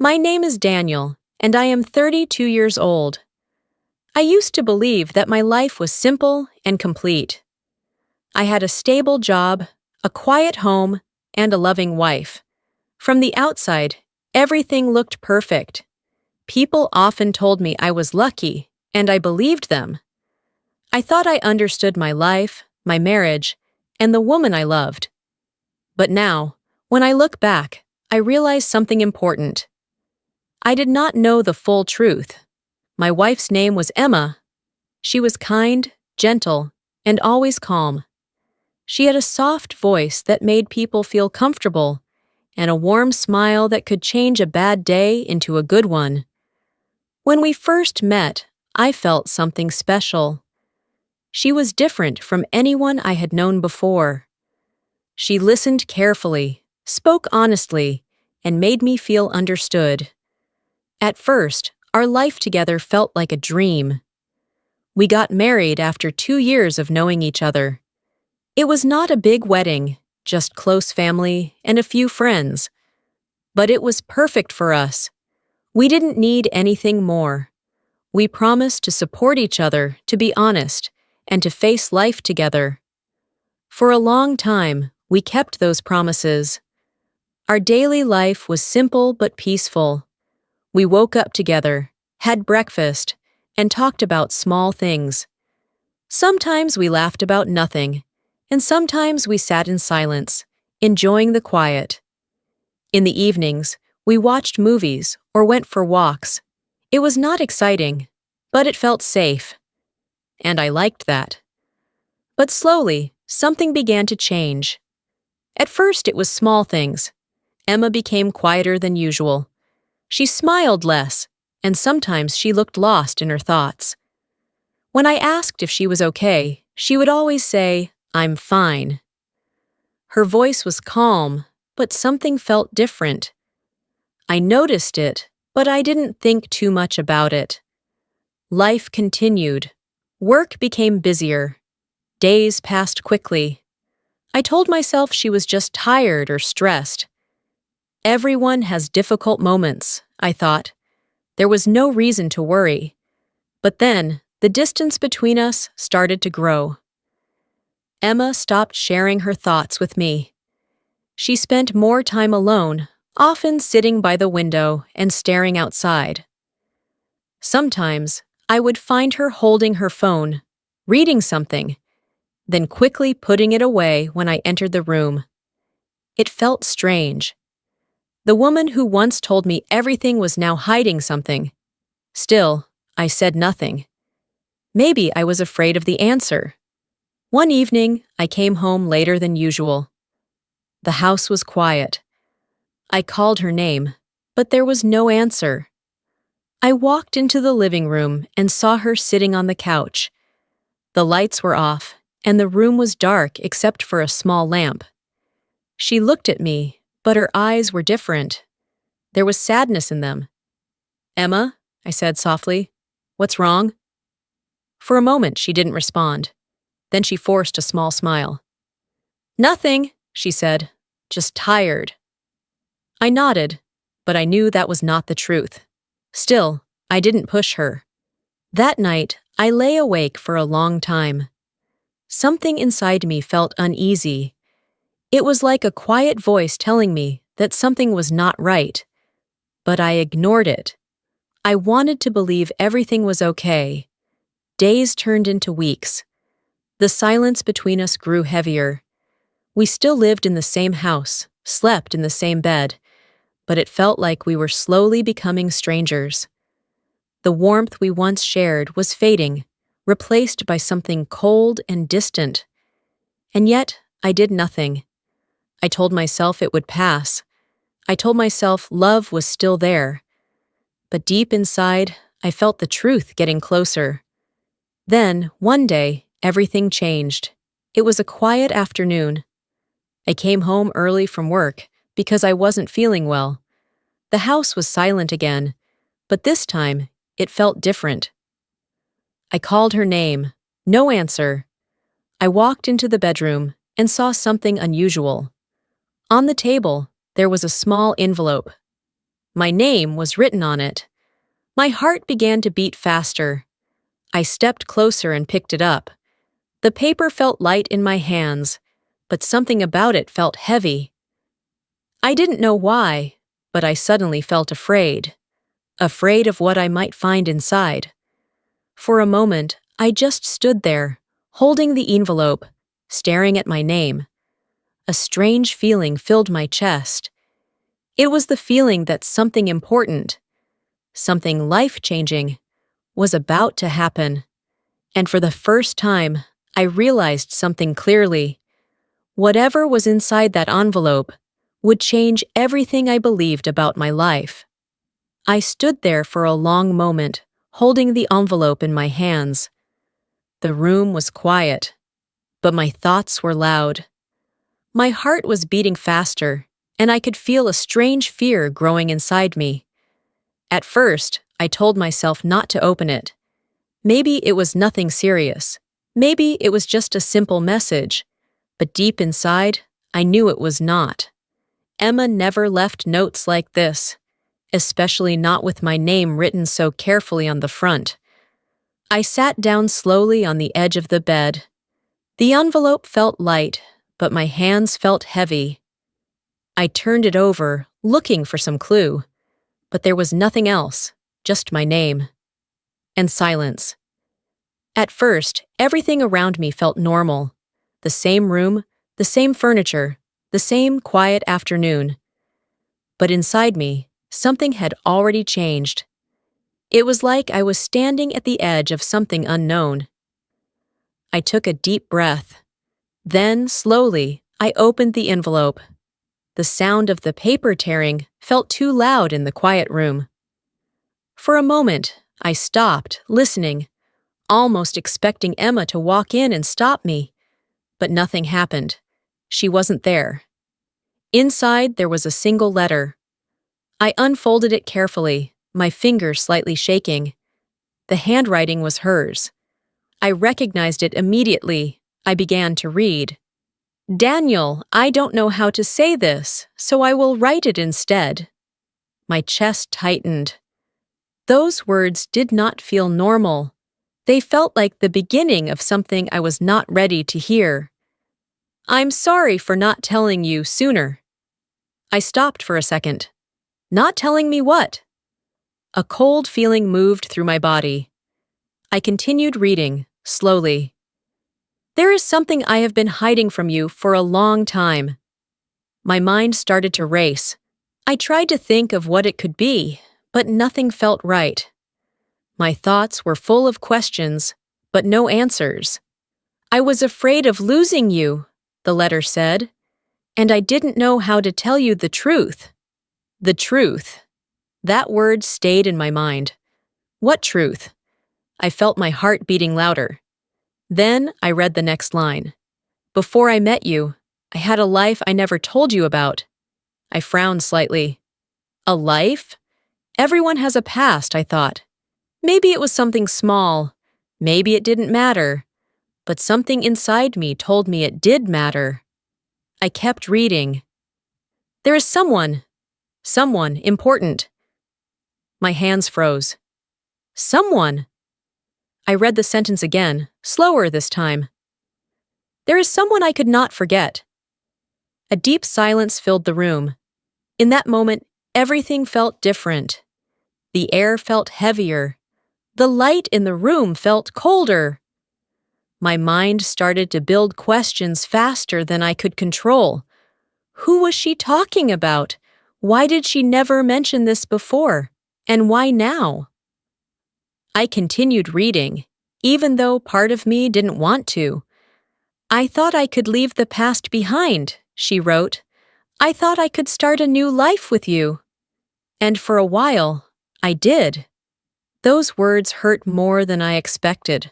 My name is Daniel, and I am 32 years old. I used to believe that my life was simple and complete. I had a stable job, a quiet home, and a loving wife. From the outside, everything looked perfect. People often told me I was lucky, and I believed them. I thought I understood my life, my marriage, and the woman I loved. But now, when I look back, I realize something important. I did not know the full truth. My wife's name was Emma. She was kind, gentle, and always calm. She had a soft voice that made people feel comfortable, and a warm smile that could change a bad day into a good one. When we first met, I felt something special. She was different from anyone I had known before. She listened carefully, spoke honestly, and made me feel understood. At first, our life together felt like a dream. We got married after 2 years of knowing each other. It was not a big wedding, just close family and a few friends. But it was perfect for us. We didn't need anything more. We promised to support each other, to be honest, and to face life together. For a long time, we kept those promises. Our daily life was simple but peaceful. We woke up together, had breakfast, and talked about small things. Sometimes we laughed about nothing, and sometimes we sat in silence, enjoying the quiet. In the evenings, we watched movies or went for walks. It was not exciting, but it felt safe. And I liked that. But slowly, something began to change. At first, it was small things. Emma became quieter than usual. She smiled less, and sometimes she looked lost in her thoughts. When I asked if she was okay, she would always say, "I'm fine." Her voice was calm, but something felt different. I noticed it, but I didn't think too much about it. Life continued. Work became busier. Days passed quickly. I told myself she was just tired or stressed. Everyone has difficult moments, I thought. There was no reason to worry. But then, the distance between us started to grow. Emma stopped sharing her thoughts with me. She spent more time alone, often sitting by the window and staring outside. Sometimes, I would find her holding her phone, reading something, then quickly putting it away when I entered the room. It felt strange. The woman who once told me everything was now hiding something. Still, I said nothing. Maybe I was afraid of the answer. One evening, I came home later than usual. The house was quiet. I called her name, but there was no answer. I walked into the living room and saw her sitting on the couch. The lights were off, and the room was dark except for a small lamp. She looked at me, but her eyes were different. There was sadness in them. "Emma," I said softly, "what's wrong?" For a moment, she didn't respond. Then she forced a small smile. "Nothing," she said, "just tired." I nodded, but I knew that was not the truth. Still, I didn't push her. That night, I lay awake for a long time. Something inside me felt uneasy. It was like a quiet voice telling me that something was not right. But I ignored it. I wanted to believe everything was okay. Days turned into weeks. The silence between us grew heavier. We still lived in the same house, slept in the same bed, but it felt like we were slowly becoming strangers. The warmth we once shared was fading, replaced by something cold and distant. And yet, I did nothing. I told myself it would pass. I told myself love was still there. But deep inside, I felt the truth getting closer. Then, one day, everything changed. It was a quiet afternoon. I came home early from work because I wasn't feeling well. The house was silent again, but this time, it felt different. I called her name. No answer. I walked into the bedroom and saw something unusual. On the table, there was a small envelope. My name was written on it. My heart began to beat faster. I stepped closer and picked it up. The paper felt light in my hands, but something about it felt heavy. I didn't know why, but I suddenly felt afraid. Afraid of what I might find inside. For a moment, I just stood there, holding the envelope, staring at my name. A strange feeling filled my chest. It was the feeling that something important, something life-changing, was about to happen. And for the first time, I realized something clearly. Whatever was inside that envelope would change everything I believed about my life. I stood there for a long moment, holding the envelope in my hands. The room was quiet, but my thoughts were loud. My heart was beating faster, and I could feel a strange fear growing inside me. At first, I told myself not to open it. Maybe it was nothing serious. Maybe it was just a simple message. But deep inside, I knew it was not. Emma never left notes like this, especially not with my name written so carefully on the front. I sat down slowly on the edge of the bed. The envelope felt light, but my hands felt heavy. I turned it over, looking for some clue, but there was nothing else, just my name. And silence. At first, everything around me felt normal. The same room, the same furniture, the same quiet afternoon. But inside me, something had already changed. It was like I was standing at the edge of something unknown. I took a deep breath. Then, slowly, I opened the envelope. The sound of the paper tearing felt too loud in the quiet room. For a moment, I stopped, listening, almost expecting Emma to walk in and stop me. But nothing happened. She wasn't there. Inside, there was a single letter. I unfolded it carefully, my fingers slightly shaking. The handwriting was hers. I recognized it immediately. I began to read. "Daniel, I don't know how to say this, so I will write it instead." My chest tightened. Those words did not feel normal. They felt like the beginning of something I was not ready to hear. "I'm sorry for not telling you sooner." I stopped for a second. Not telling me what? A cold feeling moved through my body. I continued reading, slowly. "There is something I have been hiding from you for a long time." My mind started to race. I tried to think of what it could be, but nothing felt right. My thoughts were full of questions, but no answers. "I was afraid of losing you," the letter said, "and I didn't know how to tell you the truth." The truth. That word stayed in my mind. What truth? I felt my heart beating louder. Then I read the next line. "Before I met you, I had a life I never told you about." I frowned slightly. A life? Everyone has a past, I thought. Maybe it was something small. Maybe it didn't matter. But something inside me told me it did matter. I kept reading. "There is someone important." My hands froze. Someone. I read the sentence again, slower this time. "There is someone I could not forget." A deep silence filled the room. In that moment, everything felt different. The air felt heavier. The light in the room felt colder. My mind started to build questions faster than I could control. Who was she talking about? Why did she never mention this before? And why now? I continued reading, even though part of me didn't want to. "I thought I could leave the past behind," she wrote. "I thought I could start a new life with you." And for a while, I did. Those words hurt more than I expected.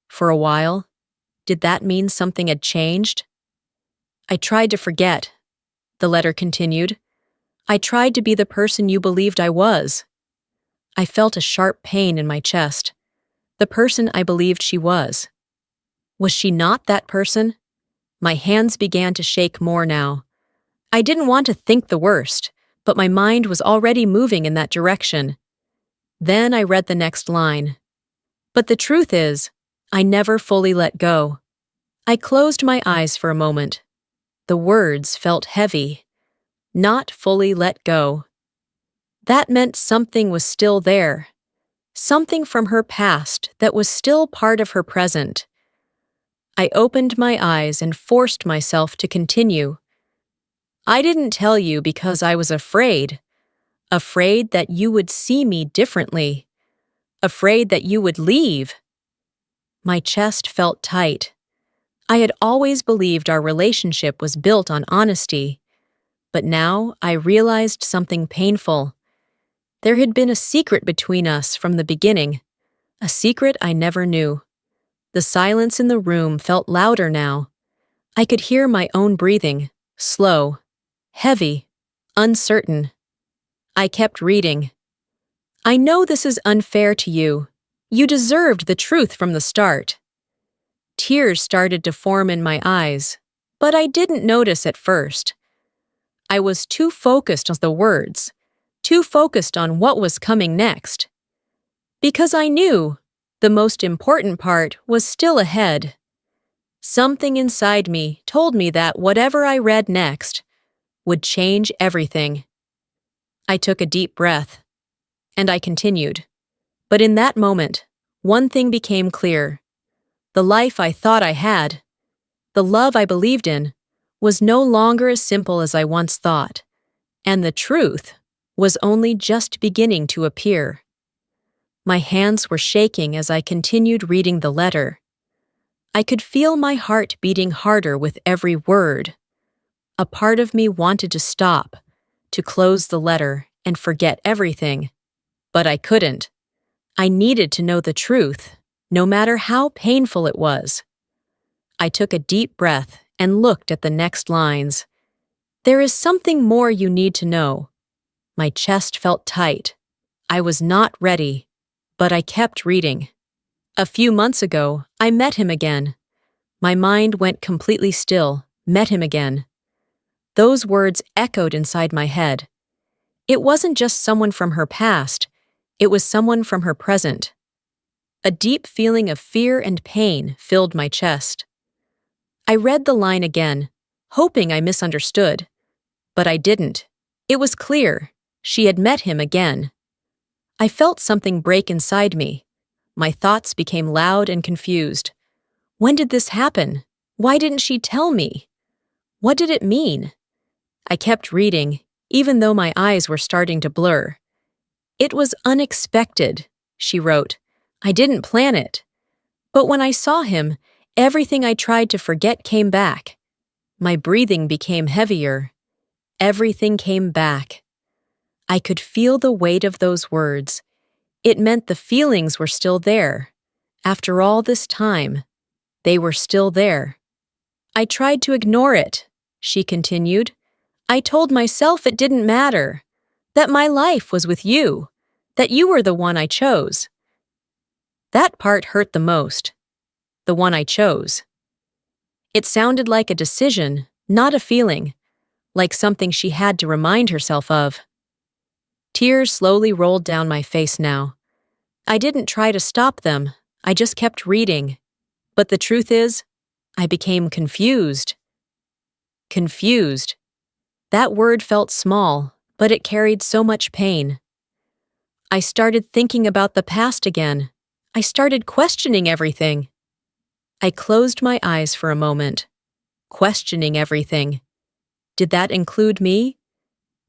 For a while, did that mean something had changed? "I tried to forget," the letter continued. "I tried to be the person you believed I was." I felt a sharp pain in my chest. The person I believed she was. Was she not that person? My hands began to shake more now. I didn't want to think the worst, but my mind was already moving in that direction. Then I read the next line. But the truth is, I never fully let go. I closed my eyes for a moment. The words felt heavy. Not fully let go. That meant something was still there. Something from her past that was still part of her present. I opened my eyes and forced myself to continue. I didn't tell you because I was afraid. Afraid that you would see me differently. Afraid that you would leave. My chest felt tight. I had always believed our relationship was built on honesty. But now I realized something painful. There had been a secret between us from the beginning. A secret I never knew. The silence in the room felt louder now. I could hear my own breathing, slow, heavy, uncertain. I kept reading. I know this is unfair to you. You deserved the truth from the start. Tears started to form in my eyes, but I didn't notice at first. I was too focused on the words, too focused on what was coming next. Because I knew the most important part was still ahead. Something inside me told me that whatever I read next would change everything. I took a deep breath, and I continued. But in that moment, one thing became clear. The life I thought I had, the love I believed in, was no longer as simple as I once thought, and the truth was only just beginning to appear. My hands were shaking as I continued reading the letter. I could feel my heart beating harder with every word. A part of me wanted to stop, to close the letter and forget everything, but I couldn't. I needed to know the truth, no matter how painful it was. I took a deep breath and looked at the next lines. There is something more you need to know. My chest felt tight. I was not ready, but I kept reading. A few months ago, I met him again. My mind went completely still, met him again. Those words echoed inside my head. It wasn't just someone from her past, it was someone from her present. A deep feeling of fear and pain filled my chest. I read the line again, hoping I misunderstood. But I didn't. It was clear. She had met him again. I felt something break inside me. My thoughts became loud and confused. When did this happen? Why didn't she tell me? What did it mean? I kept reading, even though my eyes were starting to blur. It was unexpected, she wrote. I didn't plan it. But when I saw him, everything I tried to forget came back. My breathing became heavier. Everything came back. I could feel the weight of those words. It meant the feelings were still there. After all this time, they were still there. I tried to ignore it, she continued. I told myself it didn't matter, that my life was with you, that you were the one I chose. That part hurt the most. The one I chose. It sounded like a decision, not a feeling, like something she had to remind herself of. Tears slowly rolled down my face now. I didn't try to stop them, I just kept reading. But the truth is, I became confused. Confused. That word felt small, but it carried so much pain. I started thinking about the past again. I started questioning everything. I closed my eyes for a moment, questioning everything. Did that include me?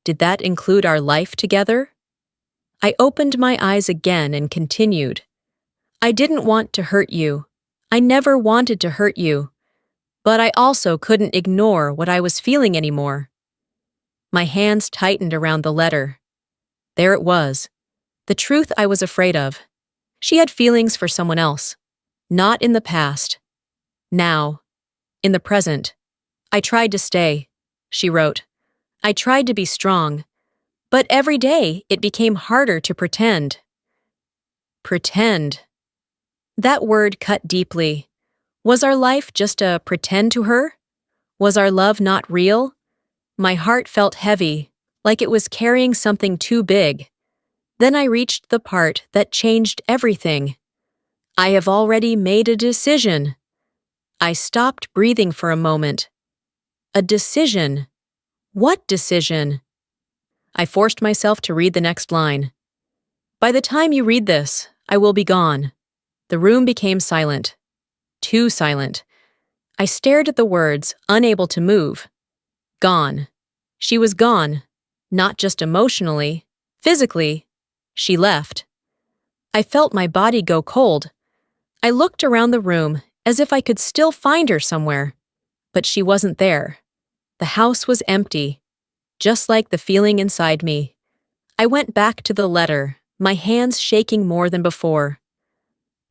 Did that include our life together? I opened my eyes again and continued. I didn't want to hurt you. I never wanted to hurt you. But I also couldn't ignore what I was feeling anymore. My hands tightened around the letter. There it was, the truth I was afraid of. She had feelings for someone else. Not in the past. Now. In the present. I tried to stay, she wrote. I tried to be strong. But every day it became harder to pretend. Pretend. That word cut deeply. Was our life just a pretend to her? Was our love not real? My heart felt heavy, like it was carrying something too big. Then I reached the part that changed everything. I have already made a decision. I stopped breathing for a moment. A decision. What decision? I forced myself to read the next line. By the time you read this, I will be gone. The room became silent. Too silent. I stared at the words, unable to move. Gone. She was gone. Not just emotionally, physically. She left. I felt my body go cold. I looked around the room as if I could still find her somewhere. But she wasn't there. The house was empty, just like the feeling inside me. I went back to the letter, my hands shaking more than before.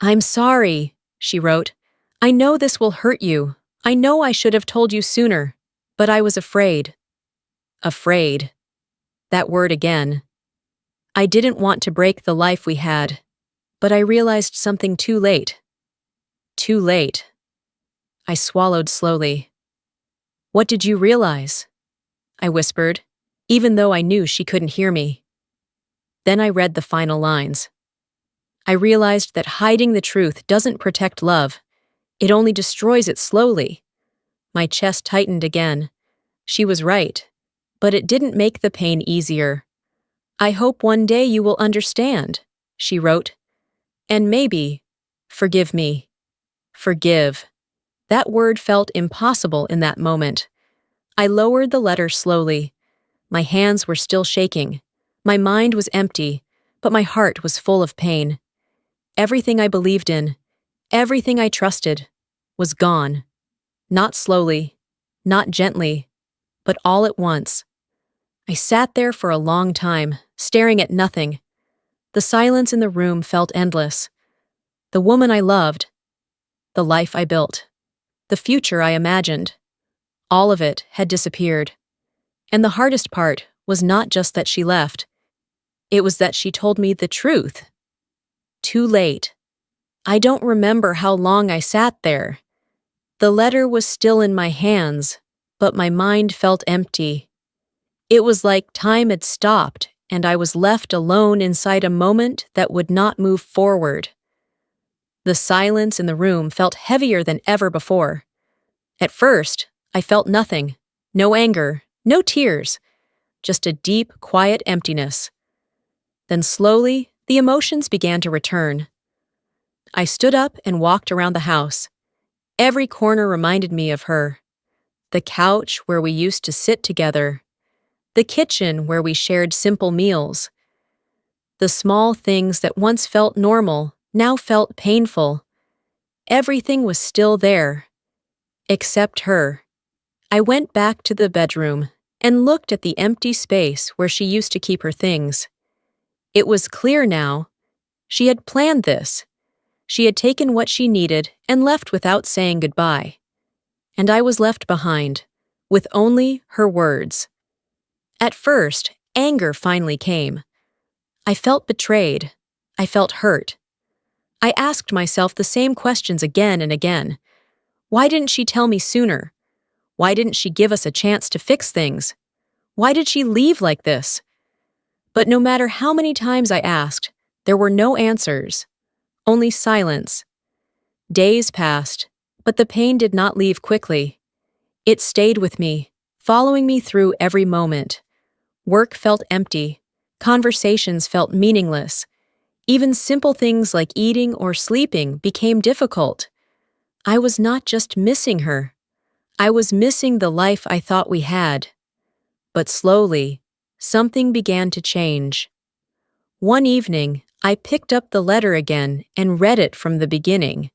I'm sorry, she wrote. I know this will hurt you. I know I should have told you sooner, but I was afraid. Afraid. That word again. I didn't want to break the life we had, but I realized something too late. Too late. I swallowed slowly. What did you realize? I whispered, even though I knew she couldn't hear me. Then I read the final lines. I realized that hiding the truth doesn't protect love. It only destroys it slowly. My chest tightened again. She was right, but it didn't make the pain easier. I hope one day you will understand, she wrote. And maybe, forgive me. Forgive. That word felt impossible in that moment. I lowered the letter slowly. My hands were still shaking. My mind was empty, but my heart was full of pain. Everything I believed in, everything I trusted, was gone. Not slowly, not gently, but all at once. I sat there for a long time, staring at nothing. The silence in the room felt endless. The woman I loved, the life I built, the future I imagined, all of it had disappeared. And the hardest part was not just that she left. It was that she told me the truth. Too late. I don't remember how long I sat there. The letter was still in my hands, but my mind felt empty. It was like time had stopped and I was left alone inside a moment that would not move forward. The silence in the room felt heavier than ever before. At first, I felt nothing. No anger, no tears. Just a deep, quiet emptiness. Then slowly, the emotions began to return. I stood up and walked around the house. Every corner reminded me of her. The couch where we used to sit together. The kitchen where we shared simple meals. The small things that once felt normal now felt painful. Everything was still there, except her. I went back to the bedroom and looked at the empty space where she used to keep her things. It was clear now. She had planned this. She had taken what she needed and left without saying goodbye. And I was left behind, with only her words. At first, anger finally came. I felt betrayed. I felt hurt. I asked myself the same questions again and again. Why didn't she tell me sooner? Why didn't she give us a chance to fix things? Why did she leave like this? But no matter how many times I asked, there were no answers. Only silence. Days passed, but the pain did not leave quickly. It stayed with me, following me through every moment. Work felt empty. Conversations felt meaningless. Even simple things like eating or sleeping became difficult. I was not just missing her. I was missing the life I thought we had. But slowly, something began to change. One evening, I picked up the letter again and read it from the beginning.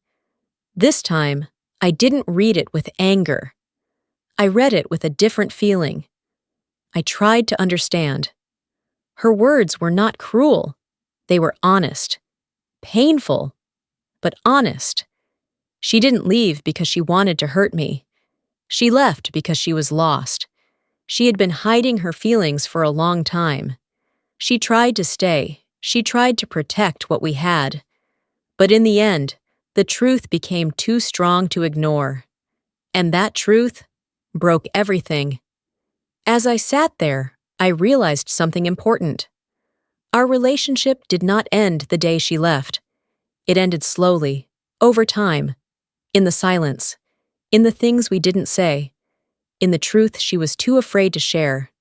This time, I didn't read it with anger. I read it with a different feeling. I tried to understand. Her words were not cruel. They were honest. Painful, but honest. She didn't leave because she wanted to hurt me. She left because she was lost. She had been hiding her feelings for a long time. She tried to stay. She tried to protect what we had. But in the end, the truth became too strong to ignore. And that truth broke everything. As I sat there, I realized something important. Our relationship did not end the day she left. It ended slowly, over time, in the silence, in the things we didn't say, in the truth she was too afraid to share.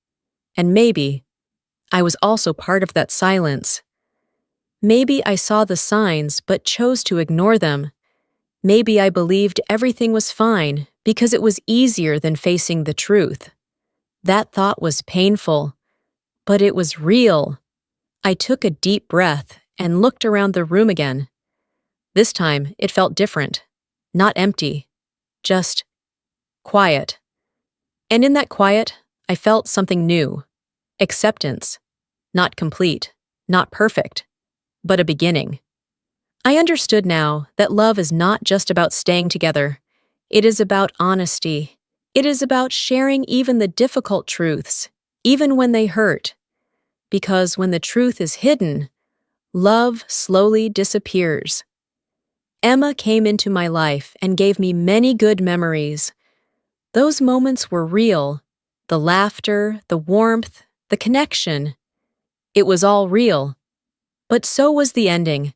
And maybe I was also part of that silence. Maybe I saw the signs but chose to ignore them. Maybe I believed everything was fine because it was easier than facing the truth. That thought was painful, but it was real. I took a deep breath and looked around the room again. This time, it felt different. Not empty, just quiet. And in that quiet, I felt something new. Acceptance. Not complete, not perfect, but a beginning. I understood now that love is not just about staying together. It is about honesty. It is about sharing even the difficult truths, even when they hurt. Because when the truth is hidden, love slowly disappears. Emma came into my life and gave me many good memories. Those moments were real. The laughter, the warmth, the connection. It was all real. But so was the ending.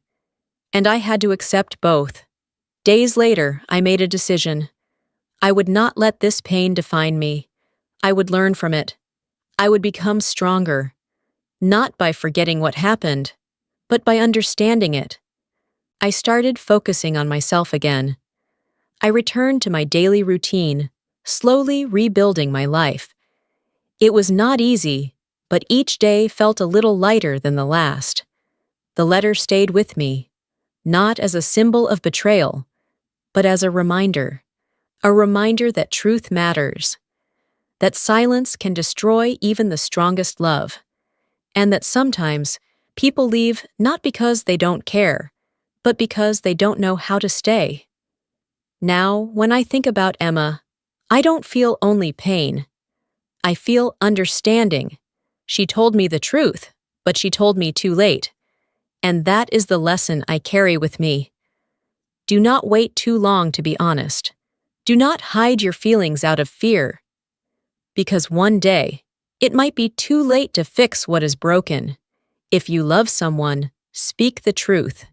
And I had to accept both. Days later, I made a decision. I would not let this pain define me. I would learn from it. I would become stronger. Not by forgetting what happened, but by understanding it. I started focusing on myself again. I returned to my daily routine, slowly rebuilding my life. It was not easy, but each day felt a little lighter than the last. The letter stayed with me, not as a symbol of betrayal, but as a reminder that truth matters, that silence can destroy even the strongest love, and that sometimes people leave not because they don't care, but because they don't know how to stay. Now, when I think about Emma, I don't feel only pain. I feel understanding. She told me the truth, but she told me too late. And that is the lesson I carry with me. Do not wait too long to be honest. Do not hide your feelings out of fear. Because one day, it might be too late to fix what is broken. If you love someone, speak the truth.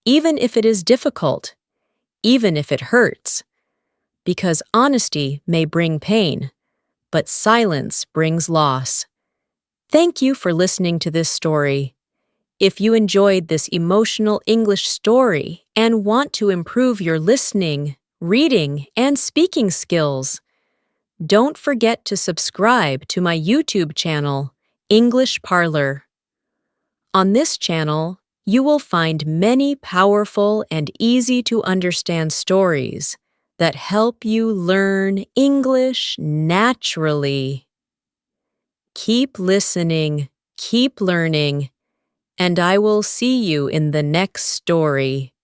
Even if it is difficult, even if it hurts. Because honesty may bring pain, but silence brings loss. Thank you for listening to this story. If you enjoyed this emotional English story and want to improve your listening, reading, and speaking skills, don't forget to subscribe to my YouTube channel, English Parlor. On this channel, you will find many powerful and easy-to-understand stories that help you learn English naturally. Keep listening, keep learning, and I will see you in the next story.